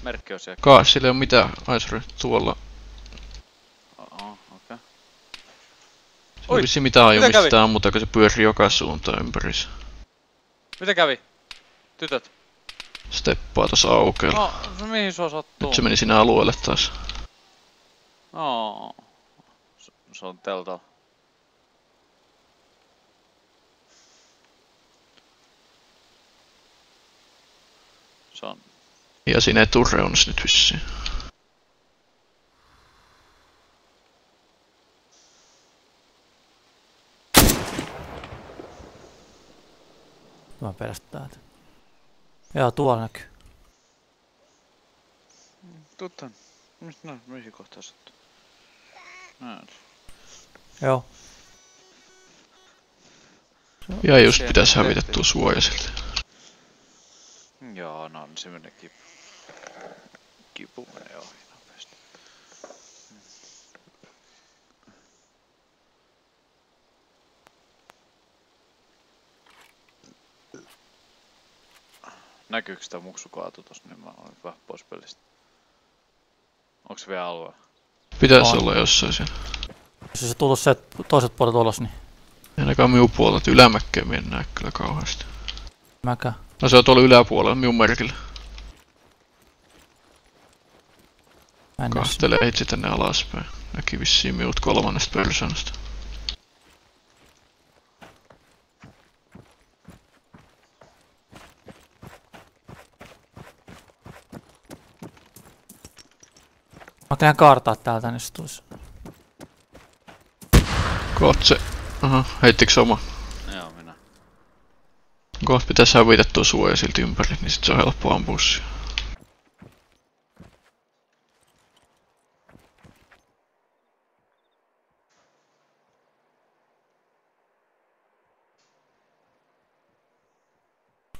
Merkki on siellä. Sillä ei oo mitään, Aisari, tuolla. Okei. Okay. Se on vissiin mitään ajumista sitä ammuta, kun se pyörii joka suuntaan ympärissä. Mitä kävi? Tytöt? Steppaa tossa aukeella. No, mihin sua sattuu? Nyt se meni sinne alueelle taas. Se on teltalla. Se on. Ja siinä ei tuu reunassa nyt vissiin. Mä perästä täältä. Joo, tuolla näkyy. Tuttan. Mihin kohtaa sattuu? Joo. Ja just pitäis hävitä tuo suoja siltä. Joo, no se menee kipu menee ohi nopeasti. Näkyykö sitä muksu kaatu tossa, niin mä olen vähän pois pelistä. Onks vielä alueella? Pitäis olla jossain siellä. Jos se tullut se toiset puolet ulos, niin... Ainakaan minun puolelta ylämäkeen mennään kyllä kauheasti. Mäkään. No se on tuolla yläpuolella minun merkillä. Kahtelee itse tänne alaspäin. Näki vissiin minut kolmannesta persoonasta. Mä käyn kaartaa täältä, niin se tulisi. Koht se. Aha, heittikö oma? Joo, minä. Koht pitäis hävitä tuo suoja silti ympäri, niin sit se on helppo ampua siihen.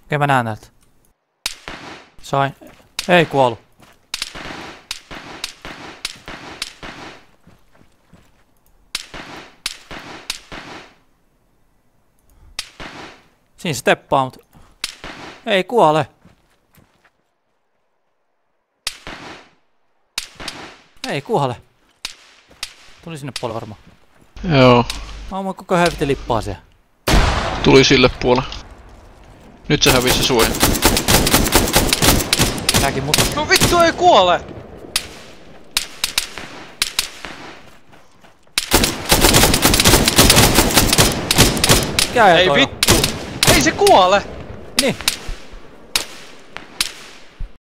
Okei, mä näen näiltä. Sain. Ei kuollu. Siinä steppaa, mut... Ei kuole! Ei kuole! Tuli sinne puolelle varmaan. Joo. Mä oon koko helvetin lippaa siellä. Tuli sille puolelle. Nyt se hävisi se suoja. Näkin mut. No vittu ei kuole! Mikä ei toi vittu! Ei se kuole! Niin.